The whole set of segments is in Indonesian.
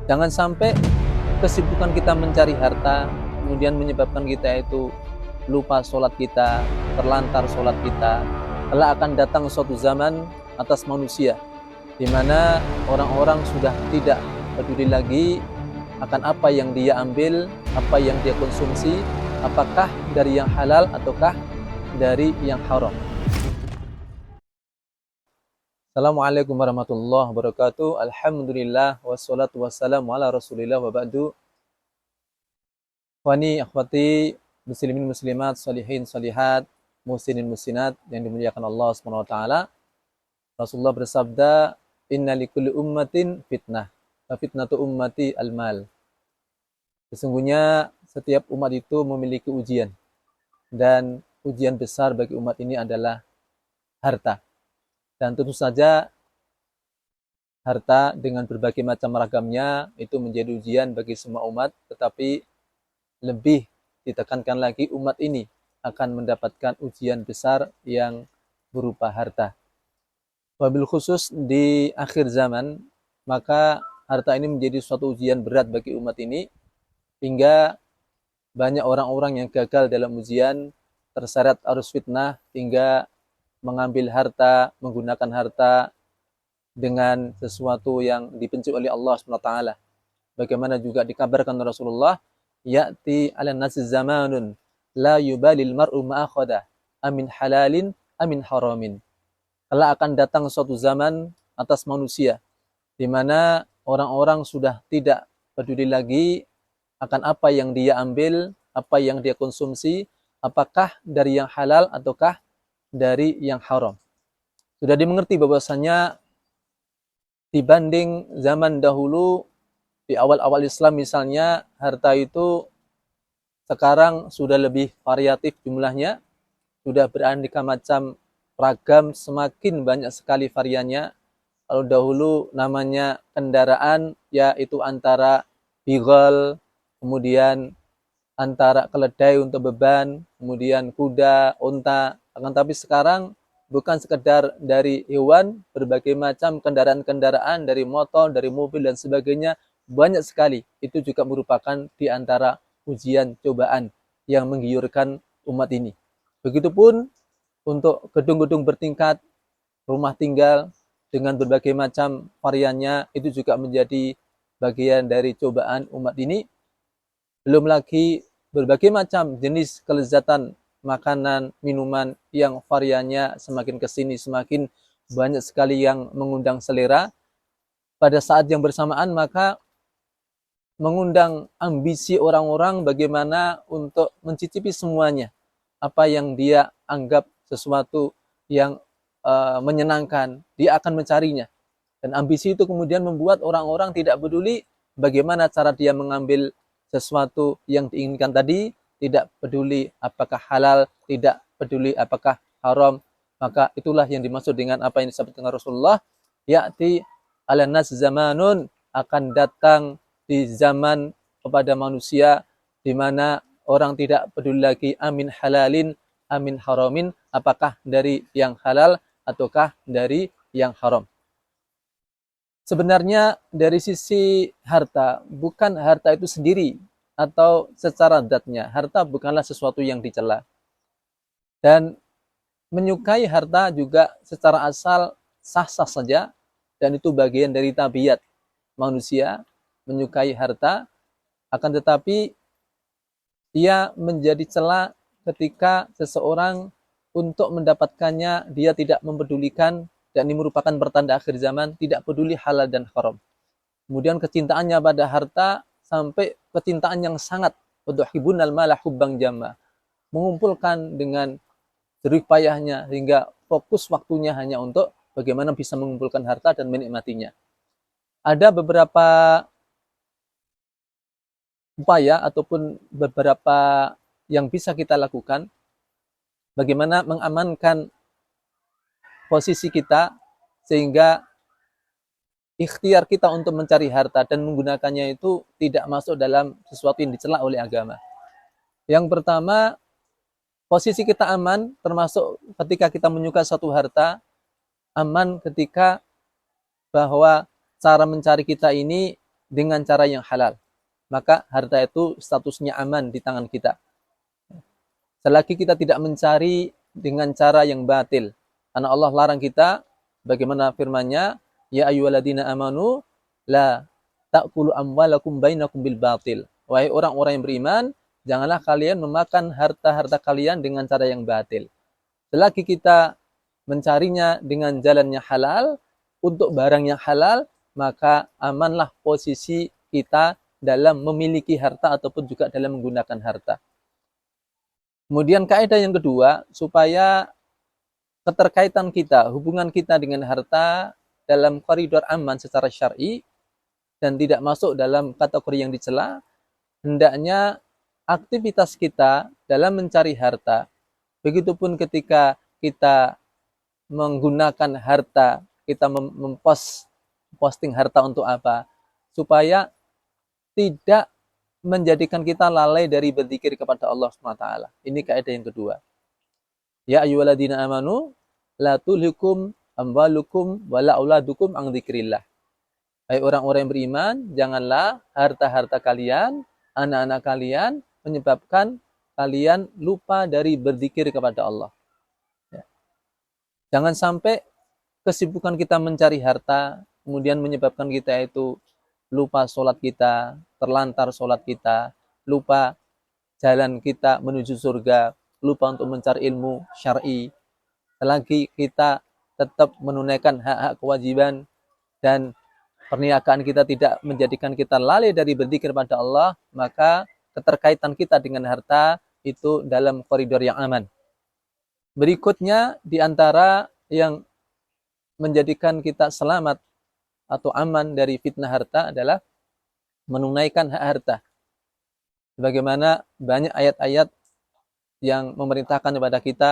Jangan sampai kesibukan kita mencari harta kemudian menyebabkan kita itu lupa sholat kita, terlantar sholat kita. Kelak akan datang suatu zaman atas manusia di mana orang-orang sudah tidak peduli lagi akan apa yang dia ambil, apa yang dia konsumsi, apakah dari yang halal ataukah dari yang haram. Assalamualaikum warahmatullahi wabarakatuh. Alhamdulillah wassalatu wassalamu ala Rasulillah wa ba'du. Wani akhwati muslimin muslimat, salihin salihat, muhsinin muhsinat yang dimuliakan Allah Subhanahu wa taala. Rasulullah bersabda, "Inna likulli ummatin fitnah, wa fitnatu ummati al-mal." Sesungguhnya setiap umat itu memiliki ujian, dan ujian besar bagi umat ini adalah harta. Dan tentu saja harta dengan berbagai macam ragamnya itu menjadi ujian bagi semua umat, tetapi lebih ditekankan lagi umat ini akan mendapatkan ujian besar yang berupa harta. Wabil khusus di akhir zaman, maka harta ini menjadi suatu ujian berat bagi umat ini, hingga banyak orang-orang yang gagal dalam ujian, terseret arus fitnah, hingga mengambil harta, menggunakan harta dengan sesuatu yang dibenci oleh Allah SWT. Bagaimana juga dikabarkan Rasulullah, ya'ti 'alan nasi zamanun la yubalil mar'u ma'akhadha amin halalin amin haramin. Kelak akan datang suatu zaman atas manusia di mana orang-orang sudah tidak peduli lagi akan apa yang dia ambil, apa yang dia konsumsi, apakah dari yang halal ataukah dari yang haram. Sudah dimengerti bahwasanya dibanding zaman dahulu, di awal-awal Islam misalnya, harta itu sekarang sudah lebih variatif jumlahnya, sudah beraneka macam ragam, semakin banyak sekali variannya. Kalau dahulu namanya kendaraan, yaitu antara bighal, kemudian antara keledai untuk beban, kemudian kuda, unta. Akan tapi sekarang bukan sekedar dari hewan, berbagai macam kendaraan-kendaraan, dari motor, dari mobil dan sebagainya, banyak sekali. Itu juga merupakan di antara ujian cobaan yang menggiurkan umat ini. Begitupun untuk gedung-gedung bertingkat, rumah tinggal dengan berbagai macam variannya, itu juga menjadi bagian dari cobaan umat ini. Belum lagi berbagai macam jenis kelezatan makanan, minuman yang variannya semakin kesini semakin banyak sekali yang mengundang selera. Pada saat yang bersamaan maka mengundang ambisi orang-orang bagaimana untuk mencicipi semuanya. Apa yang dia anggap sesuatu yang menyenangkan, dia akan mencarinya. Dan ambisi itu kemudian membuat orang-orang tidak peduli bagaimana cara dia mengambil sesuatu yang diinginkan tadi, tidak peduli apakah halal, tidak peduli apakah haram. Maka itulah yang dimaksud dengan apa yang disebutkan Rasulullah, ya'ti 'alan nas zamanun, akan datang di zaman kepada manusia di mana orang tidak peduli lagi amin halalin, amin haramin, apakah dari yang halal ataukah dari yang haram. Sebenarnya dari sisi harta, bukan harta itu sendiri atau secara zatnya. Harta bukanlah sesuatu yang dicela. Dan menyukai harta juga secara asal sah-sah saja, dan itu bagian dari tabiat manusia menyukai harta. Akan tetapi ia menjadi cela ketika seseorang untuk mendapatkannya dia tidak mempedulikan, dan ini merupakan pertanda akhir zaman, tidak peduli halal dan haram. Kemudian kecintaannya pada harta sampai kecintaan yang sangat, waduhibunal mala hubbang jamma, mengumpulkan dengan jerih payahnya hingga fokus waktunya hanya untuk bagaimana bisa mengumpulkan harta dan menikmatinya. Ada beberapa upaya ataupun beberapa yang bisa kita lakukan bagaimana mengamankan posisi kita sehingga ikhtiar kita untuk mencari harta dan menggunakannya itu tidak masuk dalam sesuatu yang dicela oleh agama. Yang pertama, posisi kita aman termasuk ketika kita menyukai satu harta, aman ketika bahwa cara mencari kita ini dengan cara yang halal, maka harta itu statusnya aman di tangan kita. Selagi kita tidak mencari dengan cara yang batil. Karena Allah larang kita, bagaimana firman-Nya, ya ayyuhalladzina amanu la ta'kulu amwalakum bainakum bil batil. Wahai orang-orang yang beriman, janganlah kalian memakan harta-harta kalian dengan cara yang batil. Selagi kita mencarinya dengan jalan yang halal, untuk barang yang halal, maka amanlah posisi kita dalam memiliki harta ataupun juga dalam menggunakan harta. Kemudian kaidah yang kedua, supaya keterkaitan kita, hubungan kita dengan harta dalam koridor aman secara syar'i dan tidak masuk dalam kategori yang dicela, hendaknya aktivitas kita dalam mencari harta, begitupun ketika kita menggunakan harta, kita posting harta untuk apa? Supaya tidak menjadikan kita lalai dari berzikir kepada Allah SWT. Ini kaidah yang kedua. Ya ayyuhalladzina amanu la tulhikum amwalukum wala auladukum an dzikrillah. Hai orang-orang yang beriman, janganlah harta-harta kalian, anak-anak kalian menyebabkan kalian lupa dari berzikir kepada Allah. Ya. Jangan sampai kesibukan kita mencari harta kemudian menyebabkan kita itu lupa sholat kita, terlantar sholat kita, lupa jalan kita menuju surga, lupa untuk mencari ilmu syar'i. Selagi kita tetap menunaikan hak-hak kewajiban dan perniagaan kita tidak menjadikan kita lalai dari berzikir pada Allah, maka keterkaitan kita dengan harta itu dalam koridor yang aman. Berikutnya, di antara yang menjadikan kita selamat atau aman dari fitnah harta adalah menunaikan hak harta. Sebagaimana banyak ayat-ayat yang memerintahkan kepada kita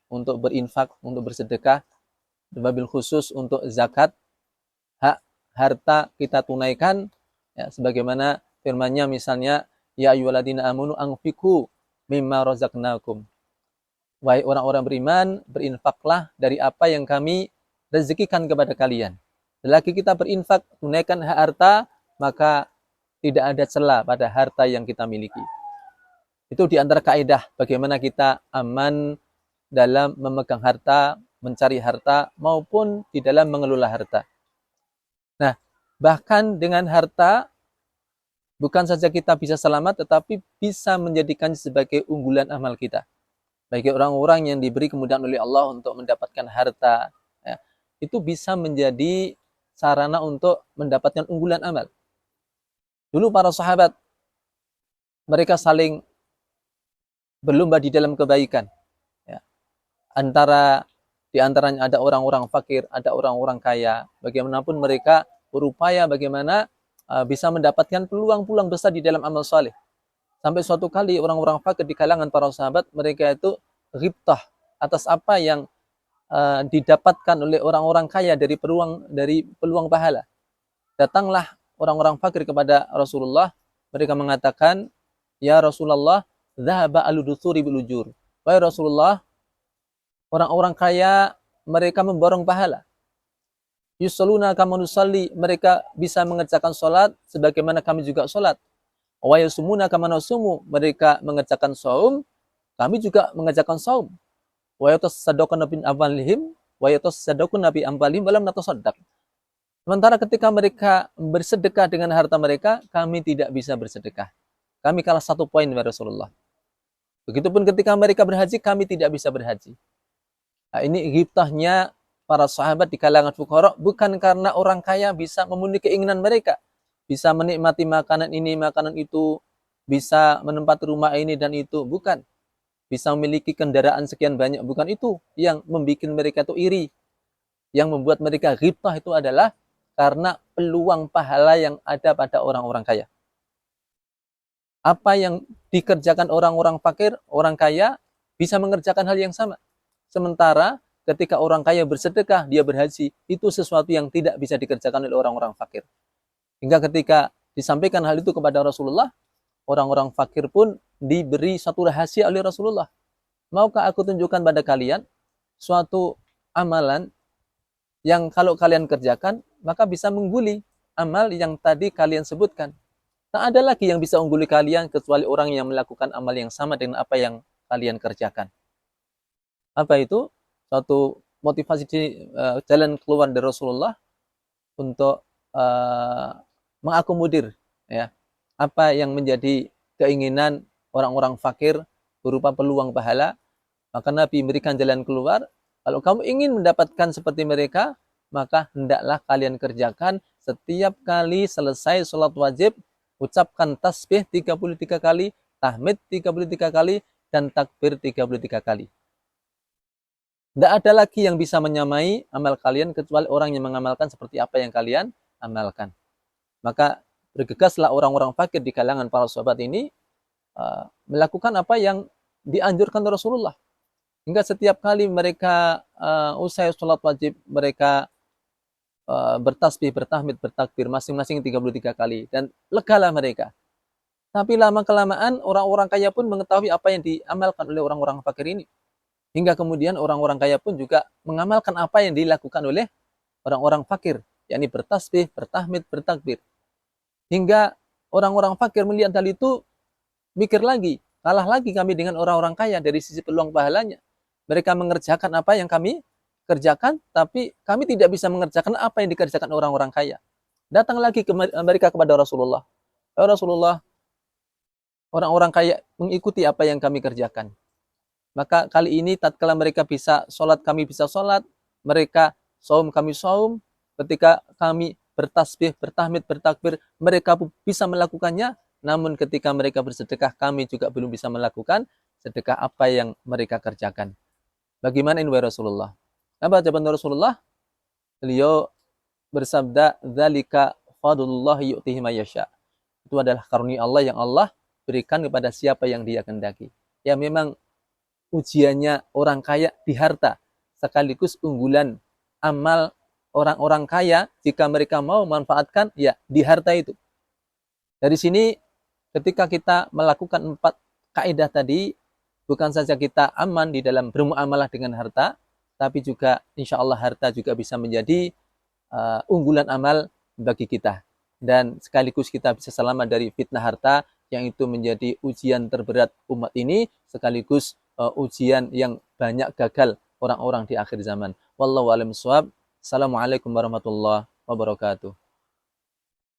untuk berinfak, untuk bersedekah, wabil khusus untuk zakat, hak harta kita tunaikan, ya, sebagaimana firman-Nya misalnya, ya ayyuhalladzina amanu anfiqu mimma razaqnakum. Wahai orang-orang beriman, berinfaklah dari apa yang kami rezekikan kepada kalian. Selagi kita berinfak, tunaikan hak harta, maka tidak ada celah pada harta yang kita miliki. Itu di antara kaidah bagaimana kita aman dalam memegang harta, mencari harta, maupun di dalam mengelola harta. Nah, bahkan dengan harta, bukan saja kita bisa selamat, tetapi bisa menjadikan sebagai unggulan amal kita. Bagi orang-orang yang diberi kemudahan oleh Allah untuk mendapatkan harta, ya, itu bisa menjadi sarana untuk mendapatkan unggulan amal. Dulu para sahabat, mereka saling berlomba di dalam kebaikan. Ya. Di antaranya ada orang-orang fakir, ada orang-orang kaya. Bagaimanapun mereka berupaya bagaimana bisa mendapatkan peluang-peluang besar di dalam amal saleh. Sampai suatu kali orang-orang fakir di kalangan para sahabat, mereka itu ghibtah atas apa yang didapatkan oleh orang-orang kaya dari peluang pahala. Datanglah orang-orang fakir kepada Rasulullah, mereka mengatakan, ya Rasulullah, dhahaba al-duthuri bil ujur. Wahai Rasulullah, orang-orang kaya mereka memborong pahala. Yusalluna kama nusalli, mereka bisa mengerjakan salat sebagaimana kami juga salat. Wa yasumuna kama nasumu, mereka mengerjakan saum, kami juga mengerjakan saum. Wa yatasaddaquna bi amwalihim wa yatasaddaquna bi amwalihim wa lam natasaddaq. Sementara ketika mereka bersedekah dengan harta mereka, kami tidak bisa bersedekah. Kami kalah 1 poin dari Rasulullah. Begitupun ketika mereka berhaji, kami tidak bisa berhaji. Nah, ini ghibtahnya para sahabat di kalangan fuqara, bukan karena orang kaya bisa memenuhi keinginan mereka, bisa menikmati makanan ini, makanan itu, bisa menempati rumah ini dan itu, bukan. Bisa memiliki kendaraan sekian banyak, bukan itu yang membuat mereka itu iri. Yang membuat mereka ghibtah itu adalah karena peluang pahala yang ada pada orang-orang kaya. Apa yang dikerjakan orang-orang fakir, orang kaya bisa mengerjakan hal yang sama. Sementara ketika orang kaya bersedekah, dia berhaji, itu sesuatu yang tidak bisa dikerjakan oleh orang-orang fakir. Hingga ketika disampaikan hal itu kepada Rasulullah, orang-orang fakir pun diberi satu rahasia oleh Rasulullah. Maukah aku tunjukkan pada kalian suatu amalan yang kalau kalian kerjakan, maka bisa mengguli amal yang tadi kalian sebutkan. Tak ada lagi yang bisa ungguli kalian kecuali orang yang melakukan amal yang sama dengan apa yang kalian kerjakan. Apa itu? Suatu motivasi jalan keluar dari Rasulullah untuk mengakomodir ya apa yang menjadi keinginan orang-orang fakir berupa peluang pahala. Maka Nabi memberikan jalan keluar. Kalau kamu ingin mendapatkan seperti mereka, maka hendaklah kalian kerjakan setiap kali selesai sholat wajib, ucapkan tasbih 33 kali, tahmid 33 kali, dan takbir 33 kali. Tidak ada lagi yang bisa menyamai amal kalian kecuali orang yang mengamalkan seperti apa yang kalian amalkan. Maka bergegaslah orang-orang fakir di kalangan para sahabat ini melakukan apa yang dianjurkan Rasulullah. Hingga setiap kali mereka usai sholat wajib, mereka bertasbih, bertahmid, bertakbir masing-masing 33 kali. Dan legalah mereka. Tapi lama-kelamaan orang-orang kaya pun mengetahui apa yang diamalkan oleh orang-orang fakir ini. Hingga kemudian orang-orang kaya pun juga mengamalkan apa yang dilakukan oleh orang-orang fakir. Yakni bertasbih, bertahmid, bertakbir. Hingga orang-orang fakir melihat hal itu, mikir lagi. Kalah lagi kami dengan orang-orang kaya dari sisi peluang pahalanya. Mereka mengerjakan apa yang kami kerjakan, tapi kami tidak bisa mengerjakan apa yang dikerjakan orang-orang kaya. Datang lagi mereka kepada Rasulullah. Ya Rasulullah, orang-orang kaya mengikuti apa yang kami kerjakan. Maka kali ini tatkala mereka bisa sholat, kami bisa sholat. Mereka saum, kami saum. Ketika kami bertasbih, bertahmid, bertakbir, mereka bisa melakukannya. Namun ketika mereka bersedekah, kami juga belum bisa melakukan sedekah apa yang mereka kerjakan. Bagaimana ini Rasulullah? Apa jawaban Rasulullah? Beliau bersabda, "Dzalika fadlullah yu'tihi may yasha." Itu adalah karunia Allah yang Allah berikan kepada siapa yang Dia kehendaki. Ya memang ujiannya orang kaya di harta, sekaligus unggulan amal orang-orang kaya jika mereka mau memanfaatkan ya di harta itu. Dari sini ketika kita melakukan 4 kaidah tadi, bukan saja kita aman di dalam bermuamalah dengan harta, tapi juga insya Allah harta juga bisa menjadi unggulan amal bagi kita. Dan sekaligus kita bisa selamat dari fitnah harta, yang itu menjadi ujian terberat umat ini, sekaligus ujian yang banyak gagal orang-orang di akhir zaman. Wallahu a'lam bishawab. Assalamualaikum warahmatullahi wabarakatuh.